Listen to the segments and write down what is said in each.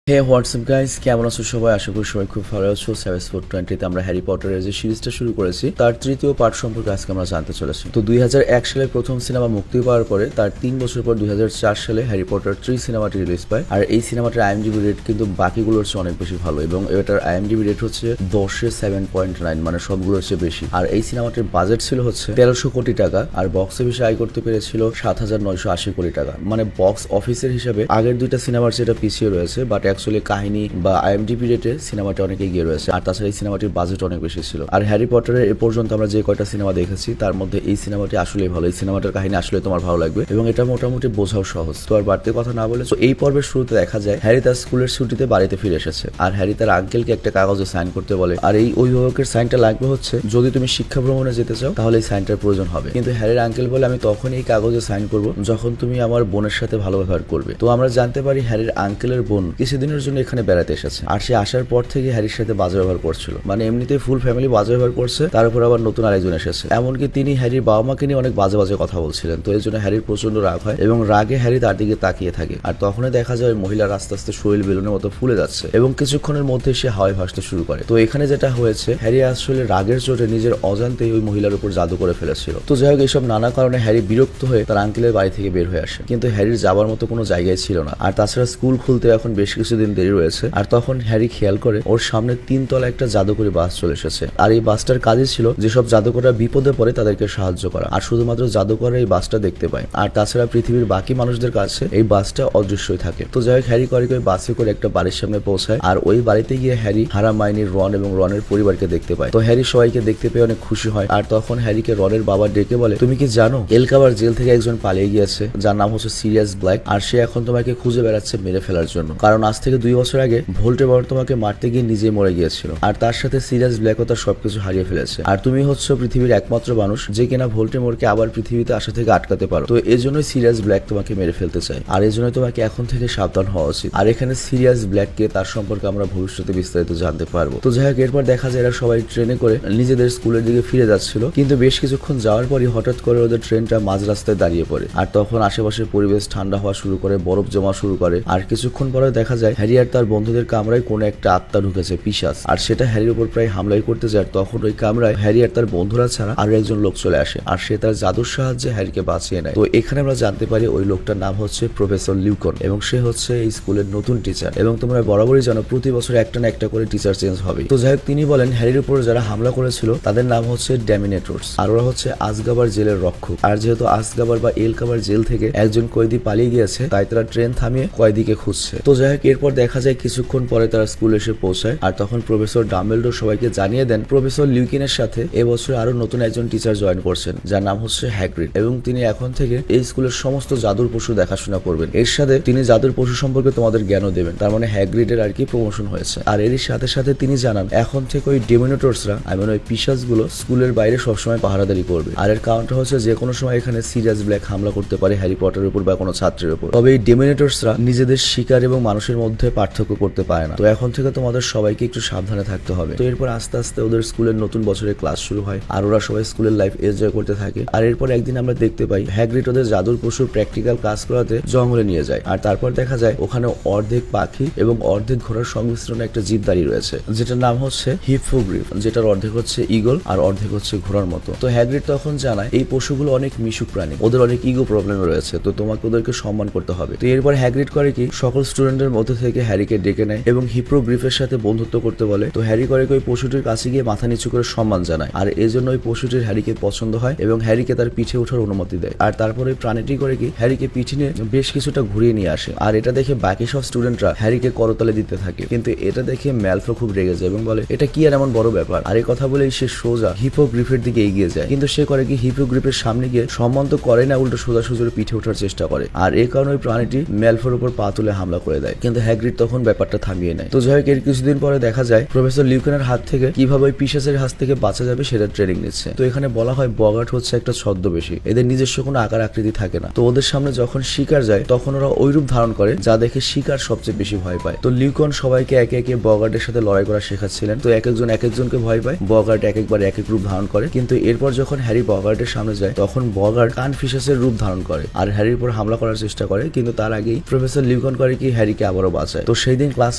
হে WhatsApp guys, কেমন আছো সবাই? আশা করি সবাই খুব ভালো আছো। 7/4/20 আমরা হ্যারি পটারের যে সিরিজটা শুরু করেছি তার তৃতীয় পার্ট সম্পর্কে আজকে আমরা জানতে চলেছি। তো 2001 সালে প্রথম সিনেমা মুক্তি পাওয়ার পরে তার 3 বছর পর 2004 সালে হ্যারি পটার 3 সিনেমাটি রিলিজ পায়। আর এই সিনেমাটার আইএমডিবি রেট কিন্তু বাকিগুলোর চেয়ে অনেক বেশি ভালো এবং এটার আইএমডিবি রেট হচ্ছে 10-এ 7.9, মানে সবগুলোর চেয়ে বেশি। আর এই সিনেমাটির বাজেট ছিল হচ্ছে 1300 কোটি টাকা আর বক্স অফিসে আয় করতে পেরেছিল 7,980 কোটি টাকা। মানে বক্স অফিসের হিসাবে আগের দুইটা সিনেমার যেটা পিছিয়ে রয়েছে, বাট অ্যাকচুয়ালি কাহিনী বা আইএমডিবি রেটে সিনেমাটা অনেক এগিয়ে রয়েছে। আর তাছাড়া এই সিনেমাটির বাজেট অনেক বেশি ছিল। আর হ্যারি পটারের এ পর্যন্ত আমরা যে কয়টা সিনেমা দেখেছি তার মধ্যে এই সিনেমাটি আসলেই ভালো। এই সিনেমাটার কাহিনী আসলে তোমার ভালো লাগবে এবং এটা মোটামুটি বোঝাও সহজ। তো আর বাড়তি কথা না বলে এই পর্বের শুরুতে দেখা যায় হ্যারি তার স্কুলের ছুটিতে বাড়িতে ফিরে এসেছে। আর হ্যারি তার আঙ্কেলকে একটা কাগজে সাইন করতে বলে। আর এই অভিভাবকের সাইনটা লাগবে হচ্ছে যদি তুমি শিক্ষা ভ্রমণে যেতে চাও তাহলে এই সাইনটার প্রয়োজন হবে। কিন্তু হ্যারির আঙ্কেল বলে আমি তখন এই কাগজে সাইন করব যখন তুমি আমার বোনের সাথে ভালো ব্যবহার করবে। তো আমরা জানতে পারি হ্যারির আঙ্কেলের বোন কিছুদিনের জন্য এখানে বেড়াতে এসেছে আর সে আসার পর থেকে হ্যারির সাথে বাজে ব্যবহার করছিল। মানে এমনিতেই ফুল ফ্যামিলি বাজে ব্যবহার করছে, তার উপর আবার নতুন আরেকজন এসেছে। এমনকি তিনি হ্যারির বাবা মাকে নিয়ে অনেক বাজে বাজে কথা বলছিলেন। তো এই জন্য হ্যারির প্রচন্ড রাগ হয় এবং রাগে হ্যারি তার দিকে তাকিয়ে থাকে। আর তখনই দেখা যায় মহিলার আস্তে আস্তে শরীর বেলুনের মতো ফুলে যাচ্ছে এবং কিছুক্ষণের মধ্যে সে হাওয়ায় ভাসতে শুরু করে। তো এখানে যেটা হয়েছে, হ্যারি আসলে রাগের চোটে নিজের অজান্তেই ওই মহিলার উপর জাদু করে ফেলেছিল। তো যাই হোক, এইসব নানা কারণে হ্যারি বিরক্ত হয়ে তার আঙ্কেলের বাড়ি থেকে বের হয়ে আসে। কিন্তু হ্যারির যাবার মতো কোনো জায়গায় ছিল না। আর তাছাড়া স্কুল খুলতে এখন বেশ কিছুদিন দেরি রয়েছে। আর তখন হ্যারি খেয়াল করে ওর সামনে 3 তলা একটা জাদুকরি বাস চলে এসেছে। আর এই বাসটার কাজই ছিল যেসব জাদুকররা বিপদে পড়ে তাদেরকে সাহায্য করা। আর শুধুমাত্র জাদুকররা এই বাসটা দেখতে পায়। আর তাছাড়া পৃথিবীর বাকি মানুষদের কাছে এই বাসটা অদৃশ্যই থাকে। তো যাই হোক, হ্যারি করে বাসে করে একটা বাড়ির সামনে পৌঁছায়। আর ওই বাড়িতে গিয়ে হ্যারি হারামাইনি, রন এবং রনের পরিবারকে দেখতে পায়। তো হ্যারি সবাইকে দেখতে পেয়ে অনেক খুশি হয়। আর তখন হ্যারিকে রনের বাবা ডেকে বলে, তুমি কি জানো এলকাবার জেল থেকে একজন পালিয়ে গিয়েছে যার নাম হচ্ছে সিরিয়াস ব্ল্যাক। আর সে এখন তোমাকে খুঁজে বেড়াচ্ছে মেরে ফেলার জন্য, কারণ আজ থেকে 2 বছর আগে ভোল্ডেমর্ট তোমাকে মারতে গিয়ে নিজে মরে গিয়েছিল। আর তার সাথে সিরিয়াস ব্ল্যাকও তার সবকিছু হারিয়ে ফেলেছে। আর তুমি হচ্ছে পৃথিবীর একমাত্র মানুষ যে কিনা ভোল্ডেমর্টকে আবার পৃথিবীতে আসা থেকে আটকাতে পারো। তো এই জন্যই সিরিয়াস ব্ল্যাক তোমাকে মেরে ফেলতে চায়। আর এই জন্যই তোমাকে এখন থেকে সাবধান হওয়া উচিত। আর এখানে সিরিয়াস ব্ল্যাককে তার সম্পর্কে আমরা ভবিষ্যতে বিস্তারিত জানতে পারবো। তো যাই হোক, এরপর দেখা যায় এরা সবাই ট্রেনে করে নিজেদের স্কুলের দিকে ফিরে যাচ্ছিল। কিন্তু বেশ কিছুক্ষণ যাওয়ার পরই হঠাৎ করে ওদের ট্রেনটা মাঝ রাস্তায় দাঁড়িয়ে পড়ে। আর তখন আশেপাশের পরিবেশ ঠান্ডা হওয়া শুরু করে, বরফ জমা শুরু করে। আর কিছুক্ষণ পরে দেখা যায় হ্যারি আর তার বন্ধুদের কামরায় কোনো একটা আত্মা ঢুকেছে, পিশাচ। আর সেটা হ্যারির উপর প্রায় হামলাই করতে যায়। তখন ওই কামরায় হ্যারি আর তার বন্ধুরা ছাড়া আরো একজন লোক চলে আসে আর সে তার জাদুর সাহায্যে হ্যারিকে বাঁচিয়ে নেয়। তো এখানে আমরা জানতে পারি ওই লোকটার নাম হচ্ছে প্রফেসর লিউকন এবং সে হচ্ছে এই স্কুলের নতুন টিচার। এবং তোমরা বরাবরই জানো প্রতি বছর একটা না একটা করে টিচার চেঞ্জ হবে। তো যাই হোক, তিনি বলেন হ্যারির উপর যারা হামলা করেছিল তাদের নাম হচ্ছে ড্যামিনেটরস আর ওরা হচ্ছে আজগাবার জেলের রক্ষক। আর যেহেতু আজগাবার বা এলকাবার জেল থেকে একজন কয়েদি পালিয়ে গিয়েছে তাই তারা ট্রেন থামিয়ে কয়েদিকে খুঁজছে। তো যাই হোক, এরপর দেখা যায় কিছুক্ষণ পরে তারা স্কুল এসে পৌঁছায়। আর তখন প্রফেসর ডাম্বেলডোর সবাইকে জানিয়ে দেন প্রফেসর লিউকিনের সাথে এবছর আরো নতুন একজন টিচার জয়েন করছেন যার নাম হচ্ছে হ্যাগ্রিড এবং তিনি এখন থেকে এই স্কুলের সমস্ত জাদুর পশু দেখাশোনা করবেন। এর সাথে তিনি জাদুর পশু সম্পর্কে তোমাদের জ্ঞানও দেবেন। তার মানে হ্যাগ্রিডের আর কি প্রমোশন হয়েছে। আর এরই সাথে সাথে তিনি জানান এখন থেকে ওই ডেমিনেটরসরা, ওই পিশাচগুলো স্কুলের বাইরে সবসময় পাহারাদারি করবে। আর এর কারণটা হচ্ছে যে কোনো সময় এখানে সিরিয়াস ব্ল্যাক হামলা করতে পারে হ্যারি পটারের উপর বা কোনো ছাত্রের উপর। তবে এই ডেমিনেটরসরা নিজেদের শিকার এবং মানুষের মধ্যে পার্থক্য করতে পারে না। তো এখন থেকে তোমাদের সবাইকে একটু সাবধানে থাকতে হবে। তো এরপর আস্তে আস্তে ওদের স্কুলের নতুন বছরের ক্লাস শুরু হয় আর ওরা সবাই স্কুলের লাইফ এনজয় করতে থাকে। আর এরপর একদিন আমরা দেখতে পাই হ্যাগ্রিড ওদের জাদুর পশুর প্র্যাকটিক্যাল কাজ করাতে জঙ্গলে নিয়ে যায়। আর তারপর দেখা যায় ওখানে অর্ধেক পাখি এবং অর্ধেক ঘোড়ার সংমিশ্রণে একটা জীব দাঁড়িয়ে রয়েছে যেটার নাম হচ্ছে হিপোগ্রিফ, যেটার অর্ধেক হচ্ছে ঈগল আর অর্ধেক হচ্ছে ঘোড়ার মতো। তো হ্যাগ্রিড তখন জানায় এই পশুগুলো অনেক মিশুক প্রাণী, ওদের অনেক ইগো প্রবলেম রয়েছে, তো তোমাকে ওদেরকে সম্মান করতে হবে। তো এরপর হ্যাগ্রিড করে কি সকল স্টুডেন্টের মধ্যে থেকে হ্যারিকে ডেকে নেয় এবং হিপোগ্রিফের সাথে বন্ধুত্ব করতে বলে। তো হ্যারি করে ওই পশুটির কাছে গিয়ে মাথা নিচু করে সম্মান জানায়। আর এই জন্য ওই পশুটির হ্যারিকে পছন্দ হয় এবং হ্যারিকে তার পিঠে ওঠার অনুমতি দেয়। আর তারপরে ওই প্রাণীটি করে কি হ্যারিকে পিঠে নিয়ে বেশ কিছুটা ঘুরিয়ে নিয়ে আসে। আর এটা দেখে বাকি সব স্টুডেন্টরা হ্যারিকে করতালে দিতে থাকে। কিন্তু এটা দেখে ম্যালফো খুব রেগে যায় এবং বলে এটা কি আর এমন বড় ব্যাপার। আর এই কথা বলেই সে সোজা হিপোগ্রিফের দিকে এগিয়ে যায়। কিন্তু সে করে কি হিপোগ্রিফের সামনে গিয়ে সম্মান তো করে না, উল্টো সোজাসুজি পিঠে ওঠার চেষ্টা করে। আর এই কারণে ওই প্রাণীটি ম্যালফোর উপর পা তুলে হামলা করে দেয়। কিন্তু হ্যাগ্রিড তখন ব্যাপারটা থামিয়ে নেয়। তো যাই হোক, এর কিছুদিন পরে দেখা যায় প্রফেসর লিউকেনের হাত থেকে কিভাবে ওই পিশাচের হাত থেকে বাঁচা যাবে সেটা ট্রেনিং নিচ্ছে। তো এখানে বলা হয় বগার্ট হচ্ছে একটা ছদ্মবেশী, এদের নিজস্ব কোনো আকার আকৃতি থাকে না। তো ওদের সামনে যখন শিকার যায় তখন ওরা ওই রূপ ধারণ করে যা দেখে শিকার সবচেয়ে বেশি ভয় পায়। তো লিউকন সবাইকে একে একে বগার্টের সাথে লড়াই করা শেখাচ্ছিলেন। তো এক একজন এক একজনকে ভয় পায়, বগার্ট এক একবার এক এক রূপ ধারণ করে। কিন্তু এরপর যখন হ্যারি বগার্টের সামনে যায় তখন বগার্ট কানফিশাসের রূপ ধারণ করে আর হ্যারির উপর হামলা করার চেষ্টা করে। কিন্তু তার আগেই প্রফেসর লিউকন করে কি হ্যারিকে আবারও বাঁচায়। তো সেই দিন ক্লাস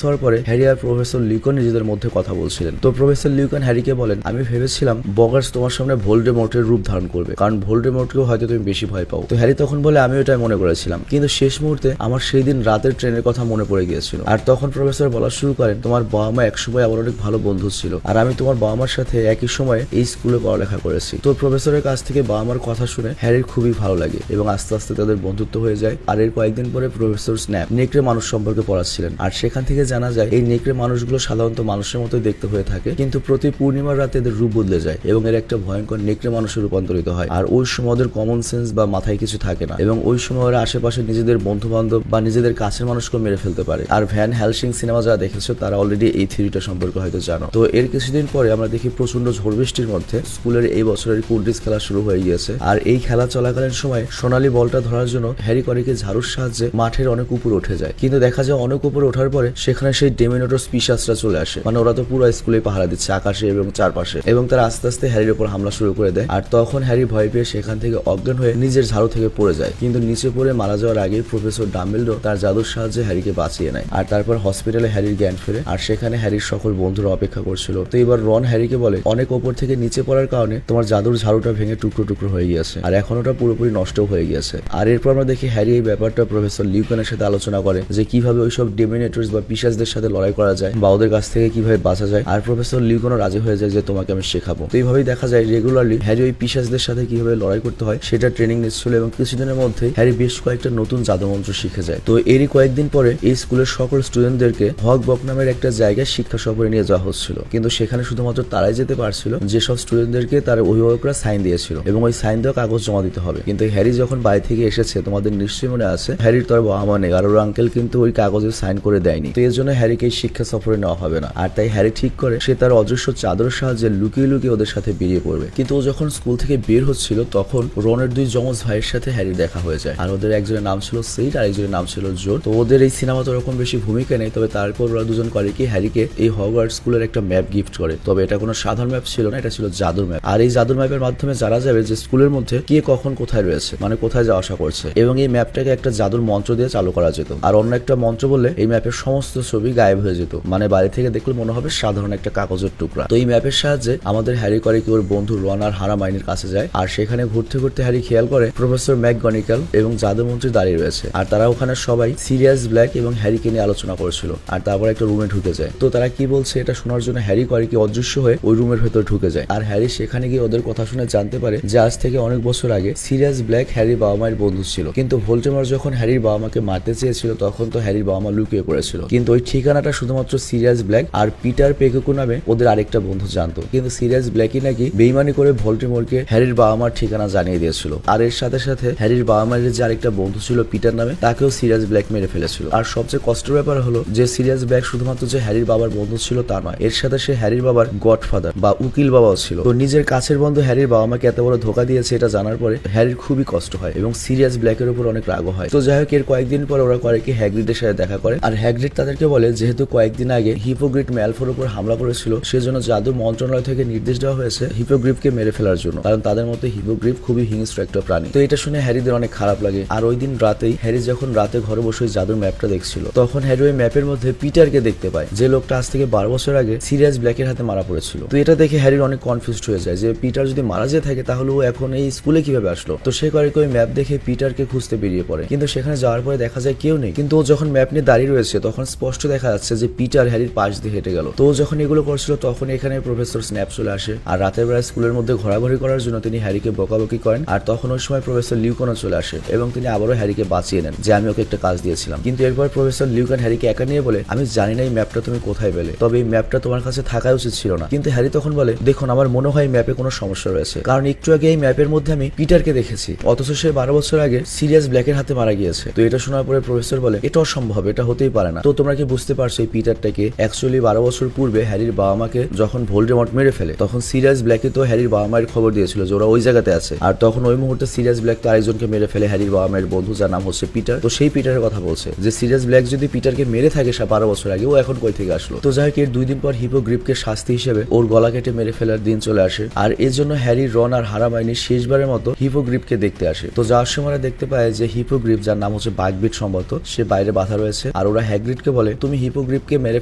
হওয়ার পরে হ্যারি আর প্রফেসর লিউকন নিজেদের মধ্যে কথা বলছিলেন। তো প্রফেসর লিউকন হ্যারিকে বলেন, আমি ভেবেছিলাম বগার্স তোমার সামনে ভোল্ডেমর্টের রূপ ধারণ করবে, কারণ ভোল্ডেমর্টকেও হয়তো তুমি বেশি ভয় পাও। তো হ্যারি তখন বলে, আমি ওটাই মনে করেছিলাম, কিন্তু শেষ মুহূর্তে আমার সেই দিন রাতের ট্রেনের কথা মনে পড়ে গিয়েছিল। আর তখন প্রফেসর বলা শুরু করেন, তোমার বাবা মা একসময় আমার অনেক ভালো বন্ধু ছিল, আর আমি তোমার বাবা মার সাথে একই সময়ে এই স্কুলে পড়ালেখা করেছি। তো প্রফেসরের কাছ থেকে বাবা মার কথা শুনে হ্যারির খুবই ভালো লাগে এবং আস্তে আস্তে তাদের বন্ধুত্ব হয়ে যায়। আর এর কয়েকদিন পরে প্রফেসর স্ন্যাপ নেকড়ে মানুষ সম্পর্কে পড়াচ্ছিলেন, আর সেখান থেকে জানা যায় এই নেকড়ে মানুষগুলো সাধারণত মানুষের মতোই দেখতে হয়ে থাকে, কিন্তু প্রতি পূর্ণিমার রাতে এদের রূপ বদলে যায় এবং এর একটা ভয়ঙ্কর নেকড়ে মানুষে রূপান্তরিত হয়। আর ওই সময় ওদের কমন সেন্স বা মাথায় কিছু থাকে না এবং ওই সময় ওরা আশেপাশে নিজেদের বন্ধু বান্ধব বা নিজেদের কাছের মানুষকে মেরে ফেলতে পারে। আর ভ্যান হেলসিং সিনেমা যারা দেখেছো তারা অলরেডি এই থিওরিটা সম্পর্কে হয়তো জানো। তো এর কিছুদিন পরে আমরা দেখি প্রচন্ড ঝড় বৃষ্টির মধ্যে স্কুলের এই বছরের কুইডিচ খেলা শুরু হয়ে গিয়েছে। আর এই খেলা চলাকালীন সময় সোনালী বলটা ধরার জন্য হ্যারি করিকে ঝাড়ুর সাহায্যে মাঠের অনেক উপরে উঠে যায়, কিন্তু দেখা যায় অনেক উপরে ওঠার পরে সেখানে সেই ডেমিনোটর স্পিশাসরা চলে আসে। মানে ওরা তো পুরো স্কুলে পাহারা দিচ্ছে আকাশে এবং চারপাশে, এবং তারা আস্তে আস্তে হ্যারির উপর হামলা শুরু করে দেয়। আর তখন হ্যারি ভয় পেয়ে সেখান থেকে অজ্ঞান হয়ে নিজের ঝাড়ু থেকে পড়ে যায়, কিন্তু নিচে পড়ে মারা যাওয়ার আগে প্রফেসর ডাম্বেলডোর তার জাদুর সাহায্যে হ্যারিকে বাঁচিয়ে নেয়। আর তারপর হসপিটালে হ্যারির জ্ঞান ফেরে, আর সেখানে হ্যারির সকল বন্ধুরা অপেক্ষা করছিল। তো এবার রন হ্যারিকে বলে, অনেক ওপর থেকে নিচে পড়ার কারণে তোমার জাদুর ঝাড়ুটা ভেঙে টুকরো টুকরো হয়ে গিয়েছে, আর এখন ওটা পুরোপুরি নষ্ট হয়ে গিয়েছে। আর এরপর আমরা দেখি হ্যারি এই ব্যাপারটা প্রফেসর লিউকনের সাথে আলোচনা করে যে কিভাবে ওইসব ডেমিনেটর্স বা পিশাচদের সাথে লড়াই করা যায় বা ওদের কাছ থেকে কিভাবে বাঁচা যায়। আর প্রফেসর লিউকনও রাজি হয়ে যায় যে তোমাকে আমি শেখাবো। তো এইভাবেই দেখা যায় রেগুলারলি হ্যারি ওই পিশাচদের সাথে কিভাবে লড়াই করতে হয় সেটা ট্রেনিং নিচ্ছিল, এবং কিছুদিনের মধ্যে হ্যারি বেশ কয়েকটা নতুন জাদুমন্ত্র শিখে যায়। তো এরই কয়েকদিন পরে এই স্কুলের সকল স্টুডেন্টদেরকে হগবক নামের একটা জায়গায় শিক্ষা সফরে নিয়ে যাওয়া হচ্ছিল, কিন্তু সেখানে শুধুমাত্র তারাই যেতে পারছিল যেসব স্টুডেন্টদেরকে তার অভিভাবকরা সাইন দিয়েছিল, এবং ওই সাইন দেওয়া কাগজ জমা দিতে হবে। কিন্তু হ্যারি যখন বাড়ি থেকে এসেছে, তোমাদের নিশ্চয়ই মনে আছে হ্যারির তার বাবা মা নেই, আর ওর আঙ্কেল কিন্তু ওই কাগজে সাইন করে দেয়নি। তো এর জন্য হ্যারিকে এই শিক্ষা সফরে নেওয়া হবে না। আর তাই হ্যারি ঠিক করে সে তার অদৃশ্য চাদরের সাহায্যে লুকিয়ে লুকিয়ে ওদের সাথে বেরিয়ে পড়বে। কিন্তু ও যখন স্কুল থেকে বের হচ্ছিল তখন রনের দুই যমজ ভাইয়ের সাথে হ্যারি দেখা হয়ে যায়, আর ওদের একজনের নাম ছিল সেইড আর একজনের নাম ছিল জোর। তো ওদের এই সিনেমাতে ওরকম বেশি ভূমিকা নেই, তবে তারপর ওরা দুজন করে কি হ্যারিকে এই হগওয়ার্টস স্কুলের একটা ম্যাপ গিফট করে। তবে এটা কোনো সাধারণ ম্যাপ ছিল না, এটা ছিল জাদুর ম্যাপ। আর এই জাদুর ম্যাপের মাধ্যমে জানা যাবে যে স্কুলের মধ্যে কে কখন কোথায় রয়েছে, মানে কোথায় যাওয়া আসা করছে, এবং এই ম্যাপটাকে একটা জাদুর মন্ত্র দিয়ে চালু করা যেত। আর অন্য একটা মন্ত্র বললে এই ম্যাপের সমস্ত ছবি গায়েব হয়ে যেত, মানে বাড়ি থেকে দেখলে মনে হবে সাধারণ একটা কাগজের টুকরা। তো এই ম্যাপের সাহায্যে আমাদের হ্যারি করে কি ওর বন্ধু রন আর হারামাইনির কাছে যায়, আর সেখানে ঘুরতে ঘুরতে হ্যারি খেয়াল করে প্রফেসর ম্যাকগনিক্যাল এবং জাদুমন্ত্রী দাঁড়িয়ে রয়েছে, আর তারা ওখানে সবাই সিরিয়াস ব্ল্যাক এবং হ্যারিকে নিয়ে আলোচনা করছিল। আর তারপর একটা রুমে ঢুকে যায়। তো তারা কি বলছে এটা শোনার জন্য হ্যারি করে কি অদৃশ্য হয়ে ওই রুমের ভেতর ঢুকে যায়। আর হ্যারি সেখানে গিয়ে ওদের কথা শুনে জানতে পারে যে আজ থেকে অনেক বছর আগে সিরিয়াস ব্ল্যাক হ্যারির বাবা মায়ের বন্ধু ছিল, কিন্তু ভোল্ডেমর্ট যখন হ্যারির বাবা মাকে মারতে চেয়েছিল তখন তো হ্যারির বাবা মা লুকিয়ে পড়েছিল। কিন্তু ওই ঠিকানাটা শুধুমাত্র সিরিয়াস ব্ল্যাক আর পিটার পেকুকু নামে ওদের আরেকটা বন্ধু জানতো, কিন্তু সিরিয়াস ব্ল্যাকই নাকি বেইমানি করে ভোল্ডেমর্টকে হ্যারির বাবা মার ঠিকানা জানিয়ে দিয়েছিল। আর এর সাথে সাথে হ্যারির বাবা মায়ের যে আরেকটা বন্ধু ছিল পিটার নামে, তাকেও সিরিয়াস ব্ল্যাক মেরে ফেলেছিল। আর সবচেয়ে কষ্টের ব্যাপার হলো যে সিরিয়াস ব্ল্যাক শুধুমাত্র যে হ্যারির বাবার বন্ধু ছিল তা নয়, এর সাথে সে হ্যারির বাবার গডফাদার বা উকিল বাবাও ছিল। তো নিজের কাছের বন্ধু হ্যারির বাবা মাকে এত বড় ধোকা দিয়েছে এটা জানার পরে হ্যারির খুবই কষ্ট হয় এবং সিরিয়াস ব্ল্যাকের উপর অনেক রাগ হয়। তো যাই হোক, এর কয়েকদিন পর ওরা করে কি হ্যাগ্রিডের সাথে দেখা করে, আর হ্যাগ্রিড তাদেরকে বলে যেহেতু কয়েকদিন আগে হিপোগ্রিড ম্যালফোর উপর হামলা করেছিল সেজন্য জাদু মন্ত্রণালয় থেকে নির্দেশ দেওয়া হয়েছে হিপোগ্রিফকে মেরে ফেলার জন্য, কারণ তাদের মতে হিপোগ্রিফ খুবই হিংস্র একটা প্রাণী। তো এটা শুনে হ্যারিদের অনেক খারাপ লাগে। আর ওই দিন রাতেই হ্যারি যখন রাতে ঘরে বসে জাদুর ম্যাপটা দেখছিল তখন হ্যারি ওই ম্যাপের মধ্যে পিটারকে দেখতে পায়, যে লোকটা আজ থেকে 12 বছর আগে সিরিয়াস ব্ল্যাকের হাতে মারা পড়েছিল। তো এটা দেখে হ্যারির অনেক কনফিউজড হয়ে যায় যে পিটার যদি মারা যেয়ে থাকে তাহলে ও এখন এই স্কুলে কিভাবে আসলো। তো সে করে ওই ম্যাপ দেখে পিটারকে খুঁজতে বেরিয়ে পড়ে, কিন্তু সেখানে যাওয়ার পরে দেখা যায় কেউ নেই। কিন্তু ও যখন ম্যাপ নিয়ে দাঁড়িয়ে রয়েছে তখন স্পষ্ট দেখা যাচ্ছে যে পিটার হ্যারির পাশ দিয়ে হেঁটে গেল। তো ও যখন এগুলো করছিল তখন এখানে প্রফেসর স্ন্যাপ চলে আসে, আর রাতের বেলা স্কুলের মধ্যে ঘোরাঘুরি করার জন্য তিনি হ্যারিকে বকাবকি করেন। আর তখন ওই সময় প্রফেসর লিউকনও চলে আসে এবং তিনি আবারও হ্যারিকে বাঁচিয়ে নেন যে আমি ওকে একটা কাজ দিয়েছিলাম। কিন্তু এরপর প্রফেসর লিউকন হ্যারিকে একা নিয়ে বলে, আমি জানি না এই ম্যাপটা তুমি কোথায় পেলে, তবে এই ম্যাপটা তোমার কাছে থাকা উচিত ছিল না। কিন্তু হ্যারি তখন বলে, দেখুন আমার মনে হয় ম্যাপে কোনো সমস্যা রয়েছে, কারণ একটু আগে এই ম্যাপের মধ্যে আমি পিটারকে দেখেছি, অথচ সে 12 বছর আগে সিরিয়াস ব্ল্যাকের হাতে মারা গিয়েছে। তো এটা শোনার পরে প্রফেসর বলে, এটা অসম্ভব, এটা হতেই পারে না। তো তোমরা কি বুঝতে পারছো এই পিটারটাকে? অ্যাকচুয়ালি 12 বছর পূর্বে হ্যারির বাবা মাকে যখন ভোল্ডেমর্ট মেরে ফেলে তখন সিরিয়াস ব্ল্যাকে তো হ্যারির বাবা মায়ের খবর দিয়েছিল যে ওরা ওই জায়গাতে আছে, আর তখন ওই মুহূর্তে সিরিয়াস ব্ল্যাক তো আরেকজনকে মেরে ফেলে হ্যারির বাবা মায়ের বন্ধু, যার নাম হচ্ছে পিটার। তো সেই পিটারের কথা বলছে যে সিরিয়াস ব্ল্যাক যদি পিটারকে মেরে থাকে 12 বছর আগে, ও এখন কই থেকে আসলো। তো যাই হোক, এর 2 দিন পর হিপোগ্রিফকে শাস্তি হিসেবে ওর গলা কেটে মেরে ফেলার দিন চলে আসে, আর এর জন্য হ্যারি, রন আর হারামাইনি শেষবারের মতো হিপোগ্রিফকে দেখতে আসে। তো যাওয়ার সময় দেখতে পায় যে হিপোগ্রিফ, যার নাম হচ্ছে বাকবিট সম্ভবত, সে বাইরে বাধা রয়েছে আর ওরা হ্যাগ্রিডকে বলে তুমি হিপোগ্রিফকে মেরে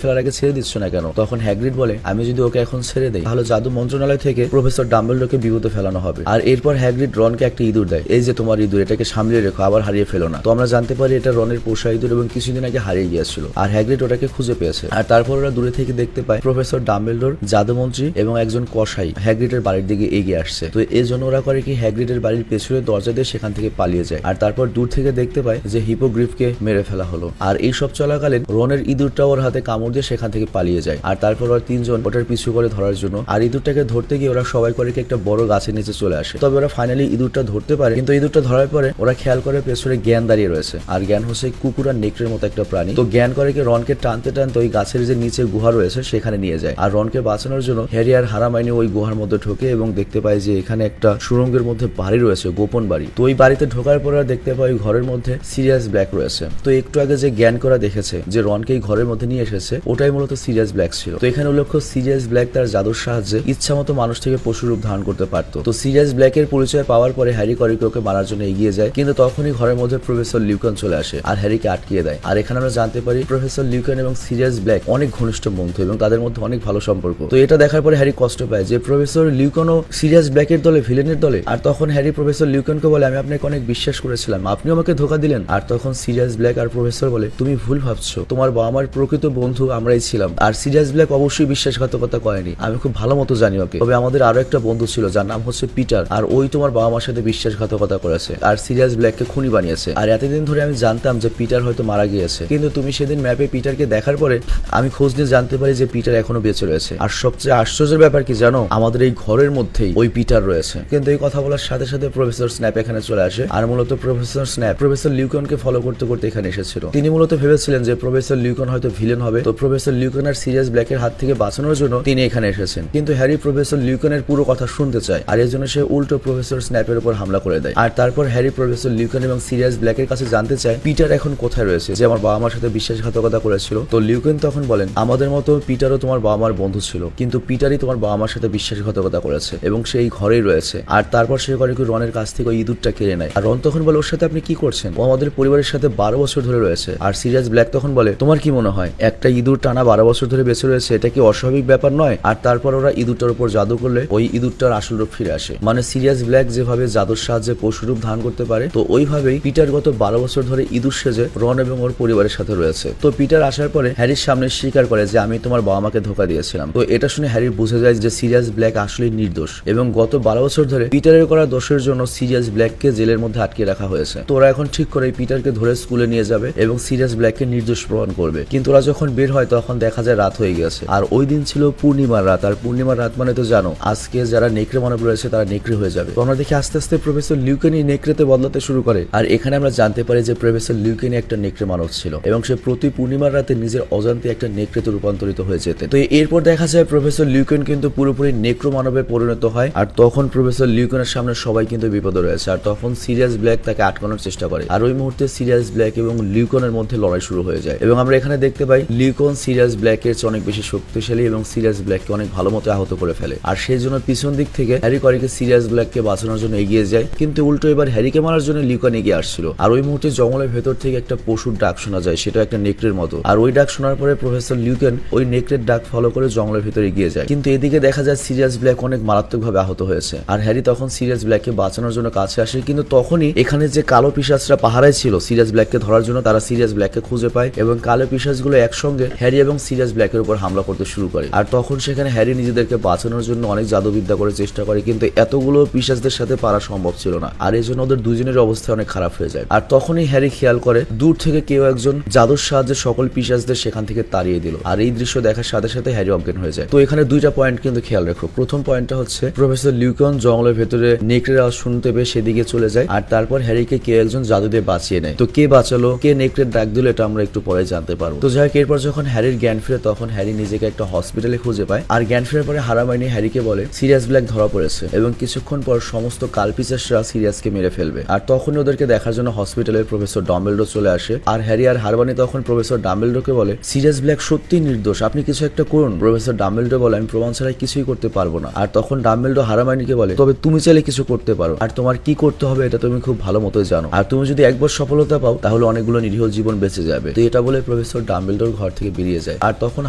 ফেলার আগে ছেড়ে দিচ্ছ না কেন? তখন হ্যাগ্রিড বলে আমি যদি ওকে এখন ছেড়ে দেই তাহলে জাদু মন্ত্রণালয় থেকে প্রফেসর ডাম্বেলডোরকে বিপদে ফেলানো হবে। আর এরপর হ্যাগ্রিড রনকে একটা ইঁদুর দেয়, এই যে তোমার ইঁদুর, এটাকে সামলে রেখো, আবার হারিয়ে ফেলো না। তো আমরা জানতে পারি এটা রনের পোষা ইঁদুর এবং কিছুদিন আগে হারিয়ে গিয়েছিল। আর হ্যাগ্রিড ওটাকে খুঁজে পেয়েছে। আর তারপর ওরা দূরে থেকে দেখতে পায় প্রফেসর ডাম্বেলডোর, জাদুমন্ত্রী এবং একজন কসাই হ্যাগ্রিডের বাড়ির দিকে এগিয়ে আসছে। তো এই জন্য ওরা করে কি হ্যাগ্রিডের বাড়ির পেছনের দরজা দিয়ে সেখান থেকে পালিয়ে যায়। আর তারপর দূর থেকে দেখতে পায় যে হিপোগ্রিফকে মেরে ফেলা হলো। আর এই সব চলাকালীন রনের ইঁদুরটা ওর হাতে কামড় দিয়ে সেখান থেকে পালিয়ে যায়। আর তারপর ওরা তিনজন ওটার পিছু করে ধরার জন্য, আর ইঁদুরটাকে ধরতে গিয়ে ওরা সবাই করে কি একটা বড় গাছের নিচে চলে আসে। তবে ওরা ফাইনালি ইঁদুরটা ধরতে পারে, কিন্তু ইঁদুরটা ধরার পরে ওরা খেয়াল করে পেছনে জ্ঞান দাঁড়িয়ে রয়েছে। আর জ্ঞান হচ্ছে কুকুর আর নেকড়ের মতো একটা প্রাণী। তো জ্ঞান করে কি রনকে টানতে টানতে ওই গাছের যে নিচে গুহা রয়েছে সেখানে নিয়ে যায়। আর রনকে বাঁচানোর জন্য হ্যারি আর হারামাইনি ওই গুহার মধ্যে ঢোকে এবং দেখতে পায় যে এখানে একটা সুড়ঙ্গের মধ্যে বাড়ি রয়েছে, গোপন বাড়ি। তো ওই বাড়িতে ঢোকার পর দেখতে পায় ওই ঘরের মধ্যে সিরিয়াস ব্ল্যাক রয়েছে। তো একটু আগে যে জ্ঞান করা দেখেছে যে রনকে এই ঘরের মধ্যে নিয়ে এসেছে, ওটাই মূলত সিরিয়াস ব্ল্যাক ছিল। তো এখানে উল্লেখ্য সিরিয়াস ব্ল্যাক তার জাদুর সাহায্যে ইচ্ছা মতো মানুষ থেকে পশু রূপ ধারণ করতে পারতো। তো সিরিয়াস ব্ল্যাকের পরিচয় পাওয়ার পরে হ্যারি করিকে ওকে মারার জন্য এগিয়ে যায়, কিন্তু তখনই ঘরের মধ্যে প্রফেসর লিউকন চলে আসে আর হ্যারিকে আটকিয়ে দেয়। আর এখানে আমরা জানতে পারি প্রফেসর লিউকন এবং সিরিয়াস ব্ল্যাক অনেক ঘনিষ্ঠ বন্ধু এবং তাদের মধ্যে অনেক ভালো সম্পর্ক। তো এটা দেখার পরে হ্যারি কষ্ট পায় যে প্রফেসর লিউকনও সিরিয়াস ব্ল্যাকের দলে, ভিলেনের দলে। আর তখন হ্যারি প্রফেসর লিউকনকে বলে আমি আপনাকে অনেক বিশ্বাস করেছিলাম, আপনিও আমাকে ধোকা দিলেন। আর তখন সিরিয়াস ব্ল্যাক আর প্রফেসর বলে তুমি ভুল ভাবছো, তোমার বাবা আমার প্রকৃত বন্ধু আমরাই ছিলাম। আর সিরিয়াস ব্ল্যাক অবশ্যই বিশ্বাসঘাতকতা করেনি, আমি খুব ভালো মতো জানি ওকে। তবে আমাদের আরো একটা বন্ধু ছিল যার নাম হচ্ছে পিটার, আর ওই তোমার বাবা মার সাথে বিশ্বাসঘাতকতা করেছে আর সিরিয়াস ব্ল্যাককে খুনি বানিয়েছে। আর এতদিন ধরে আমি জানতাম যে পিটার হয়তো মারা গিয়েছে, কিন্তু তুমি সেদিন ম্যাপে পিটারকে দেখার পরে আমি খোঁজ নিয়ে জানতে পারি যে পিটার এখনো বেঁচে রয়েছে। আর সবচেয়ে আশ্চর্যের ব্যাপার কি জানো, আমাদের এই ঘরের মধ্যেই ওই পিটার রয়েছে। কিন্তু এই কথা বলার সাথে সাথে প্রফেসর স্ন্যাপ এখানে চলে আসে। আর মূলত প্রফেসর স্ন্যাপ প্রফেসর লিউকনকে ফলো করতে করতে এখানে এসেছিল। তিনি মূলত ভেবেছিলেন যে প্রফেসর লিউকন হয়তো ভিলেন হবে, তো প্রফেসর লিউকন আর সিরিয়াস ব্ল্যাকের হাত থেকে বাঁচানোর জন্য তিনি এখানে এসেছেন। কিন্তু হ্যারি প্রফেসর লিউকনের পুরো কথা শুনতে চায়, আর এর জন্য সে উল্টো প্রফেসর স্ন্যাপের উপর হামলা করে দেয়। আর তারপর হ্যারি প্রফেসর লিউকন এবং সিরিয়াস ব্ল্যাকের কাছে জানতে চায় পিটার এখন কোথায় রয়েছে, যে আমার বাবা মার সাথে বিশ্বাসঘাতকতা করেছিল। তো লিউকন তখন বলেন আমাদের মতো পিটারও তোমার বাবা মার বন্ধু ছিল, কিন্তু পিটারই তোমার বাবা মার সাথে বিশ্বাসঘাতকতা করেছে এবং সেই ঘরেই রয়েছে। আর তারপর সে করে কি রনের কাছ থেকে ওই ইঁদুরটা কেড়ে নেয়। আর রন তখন বলে ওর সাথে আপনি কি করছেন, ও আমাদের পরিবারের সাথে 12 বছর ধরে রয়েছে। আর সিরিয়াস ব্ল্যাক তখন বলে তোমার কি মনে হয় একটা ইঁদুর টানা 12 বছর ধরে বেঁচে রয়েছে, এটা কি অস্বাভাবিক ব্যাপার নয়? আর তারপর ওরা ইঁদুরটার উপর জাদু করলে ওই ইঁদুরটার আসল রূপ ফিরে আসে। মানে সিরিয়াস ব্ল্যাক যেভাবে জাদুর সাহায্যে পশুরূপ ধারণ করতে পারে, তো ওইভাবেই পিটার গত 12 বছর ধরে ইঁদুর সেজে রন এবং ওর পরিবারের সাথে রয়েছে। তো পিটার আসার পরে হ্যারির সামনে স্বীকার করে যে আমি তোমার বাবা মাকে ধোকা দিয়েছিলাম। তো এটা শুনে হ্যারি বুঝে যায় যে সিরিয়াস ব্ল্যাক আসলে নির্দোষ এবং গত 12 বছর ধরে পিটারের করা দোষের জন্য সিরিয়াস ব্ল্যাককে জেলের মধ্যে আটকে রাখা হয়েছে। তো ওরা এখন ঠিক করে পিটারকে ধরে স্কুলে নিয়ে যাবে এবং সিরিয়াস ব্ল্যাককে নির্দোষ প্রমাণ করবে। কিন্তু ওরা যখন বের হয় তখন দেখা যায় রাত হয়ে গেছে। আর ওই দিন ছিল পূর্ণিমার রাত, আর পূর্ণিমার রাত মানে তো জানো আজকে যারা নেকড়ে মানব রয়েছে তারা নেকড়ে হয়ে যাবে। তো আমরা দেখি আস্তে আস্তে প্রফেসর লিউকেনি নেকড়েতে বদলাতে শুরু করে। আর এখানে আমরা জানতে পারি যে প্রফেসর লিউকেনি একটা নেকড়ে মানব ছিল এবং সে প্রতি পূর্ণিমার রাতে নিজের অজান্তে একটা নেকড়েতে রূপান্তরিত হয়ে যেতে। তো এরপর দেখা যায় প্রফেসর লিউকেন কিন্তু পুরোপুরি নেকড়ে মানবে পরিণত হয়। আর তখন প্রফেসর লিউকেনের সামনে সবাই কিন্তু বিপদে রয়েছে। আর তখন সিরিয়াস ব্ল্যাক তাকে আটকানোর চেষ্টা করে। আর ওই মুহূর্তে সিরিয়াস ব্ল্যাক এবং লিউকনের মধ্যে লড়াই শুরু হয়ে যায় এবং আমরা এখানে দেখতে পাই লিউকন সিরিয়াস ব্ল্যাকের চেয়ে অনেক বেশি শক্তিশালী এবং সিরিয়াস ব্ল্যাককে অনেক ভালো মতো আহত করে ফেলে। আর সেই জন্য পিছন দিক থেকে হ্যারি করিকে সিরিয়াস ব্ল্যাককে বাঁচানোর জন্য এগিয়ে যায়, কিন্তু উল্টো এবার হ্যারিকে মারার জন্য লিউকন এগিয়ে আসছিল। আর ওই মুহূর্তে জঙ্গলের ভেতর থেকে একটা পশুর ডাক শোনা যায়, সেটা একটা নেকড়ের মতো। আর ওই ডাক শোনার পরে প্রফেসর লিউকন ওই নেকড়ের ডাক ফলো করে জঙ্গলের ভেতর এগিয়ে যায়, কিন্তু এদিকে দেখা যায় সিরিয়াস ব্ল্যাক অনেক মারাত্মকভাবে আহত হয়েছে। আর হ্যারি তখন সিরিয়াস ব্ল্যাককে বাঁচানোর জন্য কাছে আসে, কিন্তু তখনই এখানে যে কালো পিশাচরা পাহারায় ছিল সিরিয়াস ব্ল্যাককে ধরার জন্য, তারা সিরিয়াস ব্ল্যাককে খুঁজে পায় এবং কালো পিশাচগুলো একসঙ্গে হ্যারি এবং সিরিয়াস ব্ল্যাকের উপর হামলা করতে শুরু করে। আর তখন সেখানে হ্যারি নিজেদেরকে বাঁচানোর জন্য অনেক জাদুবিদ্যা করে চেষ্টা করে, কিন্তু এতগুলো পিশাচদের সাথে পারা সম্ভব ছিল না। আর এই জন্য ওদের দুজনের অবস্থা অনেক খারাপ হয়ে যায়। আর তখনই হ্যারি খেয়াল করে দূর থেকে কেউ একজন জাদুর সাহায্যে সকল পিশাচদের সেখান থেকে তাড়িয়ে দিল। আর এই দৃশ্য দেখার সাথে সাথে হ্যারি অজ্ঞান হয়ে যায়। তো এখানে দুইটা পয়েন্ট কিন্তু খেয়াল রাখো। প্রথম পয়েন্টটা হচ্ছে প্রফেসর লিউকন জঙ্গলের ভেতরে নেকড়ের আওয়াজ শুনতে পেয়ে সেদিকে চলে যায়। আর তারপর হ্যারিকে কেউ একজন জাদু দিয়ে বাঁচিয়ে নেয়। তো কে বাঁচালো, কে নেকড়ের ডাক দিল, এটা আমরা একটু পরে জানতে পারবো। তো যাই হোক, এরপর যখন হ্যারির জ্ঞান ফিরে তখন হ্যারি নিজেকে একটা হসপিটালে খুঁজে পায়। আর জ্ঞান ফেরার পরে হারামাইনি হ্যারিকে বলে সিরিয়াস ব্ল্যাক ধরা পড়েছে এবং কিছুক্ষণ পর সমস্ত কালপিশাচরা সিরিয়াসকে মেরে ফেলবে। আর তখন ওদেরকে দেখার জন্য হসপিটালে প্রফেসর ডাম্বেলডোর চলে আসে। আর হ্যারি আর হারমানি তখন প্রফেসর ডাম্বেলডোরকে বলে সিরিয়াস ব্ল্যাক সত্যি নির্দোষ, আপনি কিছু একটা করুন। প্রফেসর ডাম্বেলডোর বলে আমি প্রমাণ ছাড়াই কিছুই করতে পারবো না। আর তখন ডাম্বেলডোর হারমাইনিকে বলে তবে তুমি চাইলে কিছু করতে পারো, আর তোমার কি করতে হবে এটা তুমি খুব ভালো মতোই জানো। আর তুমি যদি একবার সফলতা পাও তাহলে অনেকগুলো নিরীহ জীবন বেঁচে বেঁচে যাবে। তো এটা বলে প্রফেসর ডাম্বেলডোর ঘর থেকে বেরিয়ে যায়। আর তখন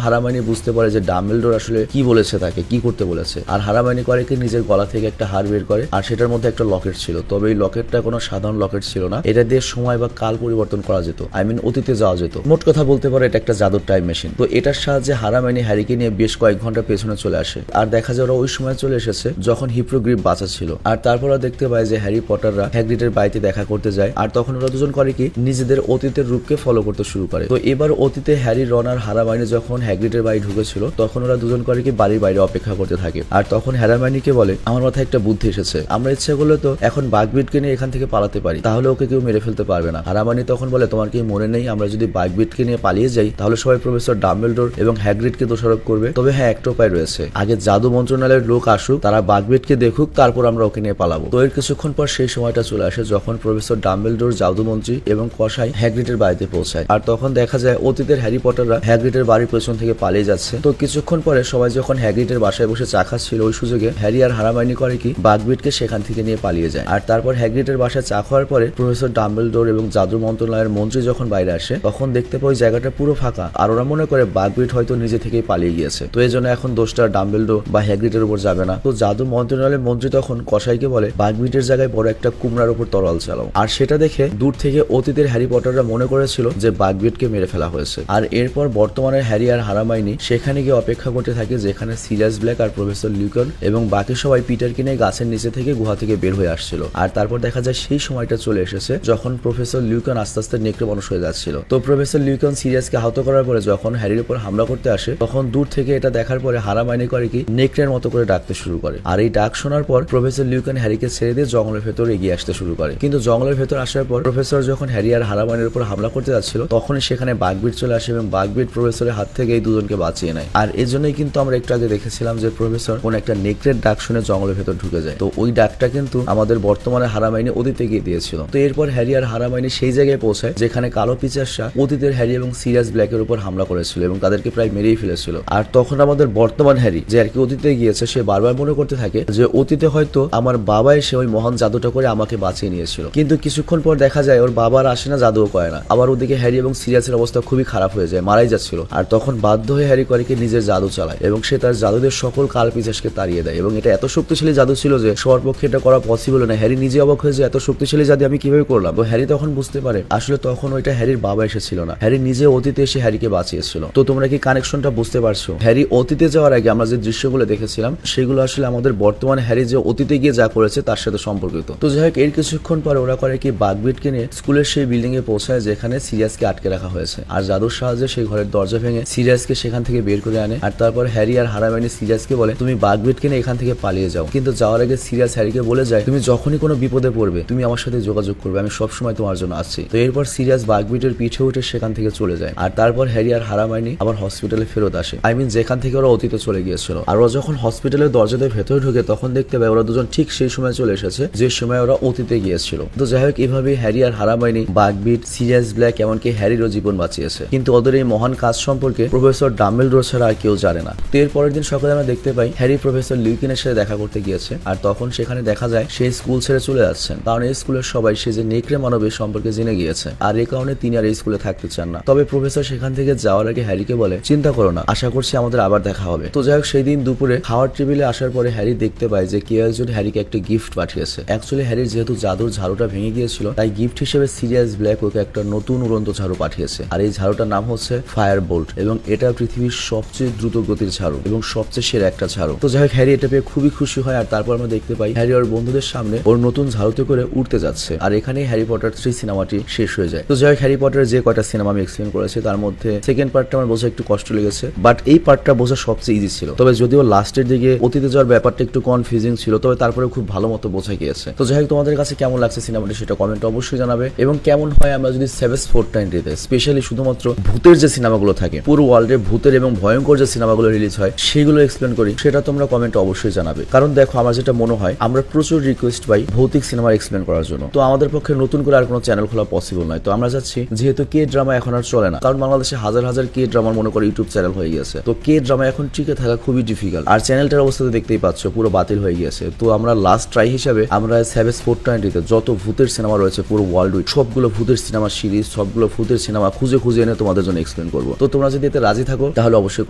হারামাইনি বুঝতে পারে যে ডাম্বেলডোর আসলে কি বলেছে, তাকে কি করতে বলেছে। আর হারামাইনি করে কি নিজের গলা থেকে একটা হার বের করে, আর সেটার মধ্যে একটা লকেট ছিল। তবে এই লকেটটা কোনো সাধারণ লকেট ছিল না, এটা দিয়ে সময় বা কাল পরিবর্তন করা যেত, অতীতে যাওয়া যেত। মোট কথা বলতে পারে এটা একটা জাদুর টাইম মেশিন। তো এটার সাহায্যে হারামাইনি হ্যারিকে নিয়ে বেশ কয়েক ঘন্টা পেছনে চলে আসে। আর দেখা যায় ওরা ওই সময় চলে এসেছে যখন হিপ্রোগ্রিফ বাঁচা ছিল। আর তারপর ওরা দেখতে পায় যে হ্যারি পটাররা হ্যাগ্রিডের বাড়িতে দেখা করতে যায়। আর তখন ওরা দুজন করে কি নিজেদের অতীতের রূপকে ফলো করতে শুরু করে। তো এবার অতীতে হ্যারি, রন আর হারামাইনি যখন হ্যাগ্রিডের বাড়ি ঢুকেছিল তখন ওরা দুজন করে কি বাড়ির বাইরে অপেক্ষা করতে থাকে। আর তখন হারামাইনিকে বলে, আমার মাথায় একটা বুদ্ধি এসেছে, আমরা ইচ্ছা করলে তো এখন বাকবিটকে নিয়ে এখান থেকে পালাতে পারি, তাহলে ওকে কেউ মেরে ফেলতে পারবে না। হারামাইনি তখন বলে, তোমার কি মনে নেই আমরা যদি বাকবিটকে নিয়ে পালিয়ে যাই তাহলে সবাই প্রফেসর ডাম্বেলডোর এবং হ্যাগ্রিডকে দোষারোপ করবে। তবে হ্যাঁ, একটা উপায় রয়েছে, আগে জাদু মন্ত্রণালয়ের লোক আসুক, তারা বাকবিটকে দেখুক, তারপর আমরা ওকে নিয়ে পালাবো। তো এর কিছুক্ষণ পর সেই সময়টা চলে আসে যখন প্রফেসর ডাম্বেলডোর, জাদুমন্ত্রী এবং কসাই হ্যাগ্রিডের বাড়িতে পৌঁছায়। আর তখন দেখা যায় অতীতের হ্যারি পটাররা হ্যাগ্রিডের বাড়ির পেছন থেকে পালিয়ে যাচ্ছে। তো কিছুক্ষণ পরে সবাই যখন হ্যাগ্রিডের বাসায় বসে চা খাচ্ছিল, ওই সুযোগে হ্যারি আর হারামাইনি করে কি বাকবিটকে সেখান থেকে নিয়ে পালিয়ে যায়। আর তারপর হ্যাগ্রিডের বাসায় চা খাওয়ার পরে প্রফেসর ডাম্বেলডোর এবং জাদু মন্ত্রণালয়ের মন্ত্রী যখন বাইরে আসে তখন দেখতে পাই জায়গাটা পুরো ফাঁকা। আর ওরা মনে করে বাকবিট হয়তো নিজে থেকেই পালিয়ে গিয়েছে। তো এই জন্য এখন দোষটা ডাম্বেলডোর বা হ্যাগ্রিডের উপর যাবে না। তো জাদু মন্ত্রণালয়ের মন্ত্রী তখন কসাইকে বলে, বাকবিটের জায়গায় বড় একটা কুমড়ার উপর তরোয়াল চালাও। আর সেটা দেখে দূর থেকে অতীতের হ্যারি পটাররা মনে করেছিল যে বাকবিটকে মেরে ফেলা হয়েছে। আর এরপর বর্তমানে হ্যারি আর হারামাইনি সেখানে গিয়ে অপেক্ষা করতে থাকে যেখানে সিরিয়াস ব্ল্যাক আর প্রফেসর লিউকন এবং বাকি সবাই পিটারকে নিয়ে গাছের নিচে থেকে গুহা থেকে বের হয়ে আসছিল। আর তারপর দেখা যায় সেই সময়টা চলে এসেছে যখন প্রফেসর লিউকন আস্তে আস্তে নেকড়ে মানুষ হয়ে যাচ্ছিল। তো প্রফেসর লিউকন সিরিয়াসকে আহত করার পরে যখন হ্যারির উপর হামলা করতে আসে তখন দূর থেকে এটা দেখার পরে হারামাইনি করে কি নেকড়ের মতো করে ডাকতে শুরু করে। আর এই ডাক শোনার পর প্রফেসর লিউকন হ্যারিকে ছেড়ে দিয়ে জঙ্গলের ভেতর এগিয়ে আসতে শুরু করে। কিন্তু জঙ্গলের ভেতর আসার পর প্রফেসর যখন হ্যারি আর হারামাইনির উপর হামলা করতে যাচ্ছিল তখনই সেখানে বাকবিট চলে আসে এবং বাকবিট প্রফেসরের হাত থেকে এই দুজনকে বাঁচিয়ে নেয়। আর এর জন্যই কিন্তু আমরা একটু আগে দেখেছিলাম যে প্রফেসর কোন একটা নেকড়ের ডাক শুনে জঙ্গলের ভেতর ঢুকে যায়। তো ওই ডাকটা কিন্তু আমাদের বর্তমানে হারামাইনি অতীতে গিয়ে দিয়েছিল। তো এরপর হ্যারি আর হারামাইনি সেই জায়গায় পৌঁছায় যেখানে কালো পিচাসরা অতীতের হ্যারি এবং সিরিয়াস ব্ল্যাকের উপর হামলা করেছিল এবং তাদেরকে প্রায় মেরেই ফেলেছিল। আর তখন আমাদের বর্তমান হ্যারি যে আর কি অতীতে গিয়েছে সে বারবার মনে করতে থাকে যে অতীতে হয়তো আমার বাবা এসে ওই মহান জাদুটা করে আমাকে বাঁচিয়ে নিয়েছিল। কিন্তু কিছুক্ষণ পর দেখা যায় ওর বাবার আসে না, জাদুও করে না। আবার ওদিকে হ্যারি এবং সিরিয়াসের অবস্থা খুবই খারাপ হয়ে যায়, মারাই যাচ্ছিল। আর তখন বাধ্য হয়ে হ্যারি করে কি নিজের জাদু চালায় এবং সে তার জাদুদের সকল কাল পিচাসকে তাড়িয়ে দেয়। এবং এটা এত শক্তিশালী জাদু ছিল যে সবার পক্ষে এটা করা পসিবল না। হ্যারি নিজে অবাক হয়ে যে এত শক্তিশালী জাদু আমি কিভাবে করলাম। তো হ্যারি তখন বুঝতে পারে আসলে তখন ওইটা হ্যারির বাবা এসেছিল না, হ্যারি নিজে অতীতে এসে হ্যারিকে বাঁচিয়েছিল। তো তোমরা কি কানেকশনটা বুঝতে পারছো? হ্যারি অতীতে যাওয়ার আগে আমরা যে দৃশ্যগুলো দেখেছিলাম সেগুলো আসলে আমাদের বর্তমানে হ্যারি যে অতীতে গিয়ে যা করেছে তার সাথে সম্পর্কিত। তো যাই হোক, এর কিছুক্ষণ পরে ওরা করে কি বাকবিটকে নিয়ে স্কুলের সেই বিল্ডিং এ পৌঁছায় যেখানে সিরিয়াসকে আটকে রাখা হয়েছে। আর জাদুর সাহায্যে সেই ঘরের দরজা ভেঙে সিরিয়াসকে সেখান থেকে বের করে আনে। আর তারপর হ্যারি আর হারামাইনি সিরিয়াসকে বলে, তুমি বাকবিটকে নিয়ে এখান থেকে পালিয়ে যাও। কিন্তু যাওয়ার আগে সিরিয়াস হ্যারিকে বলে যায়, তুমি যখনই কোনো বিপদে পড়বে তুমি আমার সাথে যোগাযোগ করবে, আমি সবসময় তোমার জন্য আছি। তো এরপর সিরিয়াস বাকবিটের পিঠে উঠে সেখান থেকে চলে যায়। আর তারপর হ্যারি আর হারামাইনি আবার হসপিটালে ফেরত আসে, যেখান থেকে ওরা অতীতে চলে গিয়েছিল। আর ওরা যখন হসপিটালের দরজাদের ভেতরে ঢুকে তখন দেখতে পায় ওরা দুজন ঠিক সেই সময় চলে এসেছে যে সময় ওরা অতীতে গিয়েছিল। তো যাই হোক, এভাবে হ্যারি আর হারামাইনি বাকবিট, সিরিয়াস ব্ল্যাক এমনকি হ্যারিরও জীবন বাঁচিয়েছে। কিন্তু ওদের এই মহান কাজ সম্পর্কে প্রফেসর ডাম্বেলডোর ছাড়া আর কেউ জানে না। তো এর পরের দিন সকালে আমরা দেখতে পাই হ্যারি প্রফেসর লিউকিনের সাথে দেখা করতে গিয়েছে। আর তখন সেখানে দেখা যায় সে স্কুল ছেড়ে চলে যাচ্ছেন, কারণ এই স্কুলের সবাই সে যে নেকড়ে মানবের সম্পর্কে জেনে গিয়েছে। আর এই কারণে তিনি আর এই স্কুলে থাকতে চান না। তবে প্রফেসর সেখান থেকে যাওয়ার আগে হ্যারিকে বলে, চিন্তা করো না, আশা করছি আমাদের আবার দেখা হবে। তো যাই হোক, সেই দিন দুপুরে খাওয়ার টেবিলে আসার পরে হ্যারি দেখতে পায় যে কেউ একজন হ্যারিকে একটা গিফট পাঠিয়েছে। অ্যাকচুয়ালি হ্যারির যেহেতু জাদুর ঝাড়ুটা ভেঙে গিয়েছিল তাই গিফট হিসেবে সিরিয়াস ব্ল্যাক ওকে একটা নতুন উড়ন্ত ঝাড়ু পাঠিয়েছে। আর এই ঝাড়ুটার নাম হচ্ছে ফায়ার বোল্ট এবং এটা পৃথিবীর সবচেয়ে দ্রুত গতির ঝাড়ু এবং সবচেয়ে সেরা একটা ঝাড়ু। তো যাই হোক, হ্যারি এটা পেয়ে খুবই খুশি হয়। আর তারপর আমরা দেখতে পাই হ্যারি ওর বন্ধুদের সামনে ওর নতুন ঝাড়ুতে করে উঠতে যাচ্ছে। আর এখানেই হ্যারি পটার 3 সিনেমাটি শেষ হয়ে যায়। তো যাই হোক, হ্যারি পটারের যে কয়টা সিনেমা আমি এক্সপ্লেন করেছি তার মধ্যে সেকেন্ড পার্টটা আমার বোঝা একটু কষ্ট লেগেছে, বাট এই পার্টটা বোঝা সবচেয়ে ইজি ছিল। তবে যদিও লাস্টের দিকে অতীতে যাওয়ার ব্যাপারটা একটু কনফিউজিং ছিল, তবে তারপরে খুব ভালো মতো বোঝা গিয়েছে। তো যাই হোক, তোমাদের কাছে কেমন লাগছে সিনেমাটি সেটা কমেন্টে অবশ্যই জানাবে। এবং কেমন হয় আমরা যদি সেভেন্স ফোর্টনাইনটিতে স্পেশালি শুধুমাত্র ভূতের যে সিনেমাগুলো থাকে, পুরো ওয়ার্ল্ডে ভূতের এবং ভয়ঙ্কর যে সিনেমাগুলো রিলিজ হয় সেগুলো এক্সপ্লেন করি, সেটা তোমরা কমেন্টে অবশ্যই জানাবে। কারণ দেখো, আমার যেটা মনে হয় আমরা প্রচুর রিকোয়েস্ট পাই ভৌতিক সিনেমা এক্সপ্লেন করার জন্য। তো আমাদের পক্ষে নতুন করে আর কোনো চ্যানেল খোলা পসিবল নয়। তো আমরা যাচ্ছি, যেহেতু কে ড্রামা এখন আর চলে না, কারণ বাংলাদেশে হাজার হাজার কে ড্রামার মনে করে ইউটিউব চ্যানেল হয়ে গিয়েছে। তো কে ড্রামা এখন টিকে থাকা খুবই ডিফিকাল্ট। আর চ্যানেলটার অবস্থা তো দেখতেই পাচ্ছ, পুরো বাতিল হয়ে গিয়েছে। তো আমরা লাস্ট ট্রাই হিসাবে আমরা সেভেন্স ফোর্টনাইনটিতে যত ভূতের সিনেমা রয়েছে পুরো ওয়ার্ল্ড উইড সবগুলো ভূতের সিনেমা সিরিজ, সব সবগুলো ভূতের সিনেমা খুঁজে খুঁজে এনে তোমাদের জন্য এক্সপ্লেন করবো। তো তোমরা যদি এতে রাজি থাকো তাহলে অবশ্যই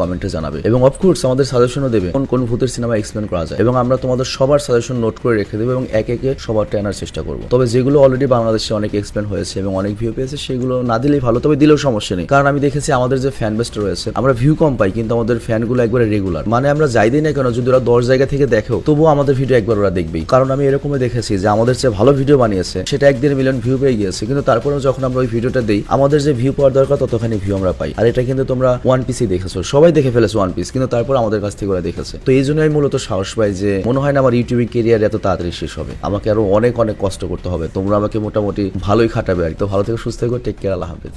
কমেন্টে জানাবে এবং অফকোর্স আমাদের সাজেশনও দেবে কোন কোন ভূতের সিনেমা এক্সপ্লেন করা যায়, এবং আমরা তোমাদের সবার সাজেশন নোট করে রেখে দেবো এবং একে একে সবারটা আনার চেষ্টা করবো। তবে যেগুলো অলরেডি বাংলাদেশে অনেক এক্সপ্লেন হয়েছে এবং অনেক ভিউ পেয়েছে সেগুলো না দিলেই ভালো, তবে দিলেও সমস্যা নেই, কারণ আমি দেখেছি আমাদের যে ফ্যান বেসটা রয়েছে আমরা ভিউ কম পাই কিন্তু আমাদের ফ্যানগুলো একবারে রেগুলার, মানে আমরা যাই দিই না কেন যদি ওরা 10 জায়গা থেকে দেখেও তবুও আমাদের ভিডিও একবার ওরা দেখবেই। কারণ আমি এরকমই দেখেছি যে আমাদের চেয়ে ভালো ভিডিও বানিয়েছে সেটা 1.5 মিলিয়ন ভিউ পেয়ে গিয়েছে, কিন্তু তারপরেও যখন আমরা ওই ভিডিওটা দিই আমাদের যে ভিউ পাওয়ার দরকার ততখানি ভিউ আমরা পাই। আর এটা কিন্তু তোমরা ওয়ান পিসই দেখেছো, সবাই দেখে ফেলেছো ওয়ান পিস, কিন্তু তারপর আমাদের কাছ থেকে ওরা দেখেছে। তো এই জন্য আমি মূলত সাহস পাই যে মনে হয় না আমার ইউটিউবিং কেরিয়ার এত তাড়াতাড়ি শেষ হবে, আমাকে আরো অনেক অনেক কষ্ট করতে হবে, তোমরা আমাকে মোটামুটি ভালোই খাটাবে আর কি। তো ভালো থেকে সুস্থ থেকো, টেক কেয়ার, আল্লাহ হাফেজ।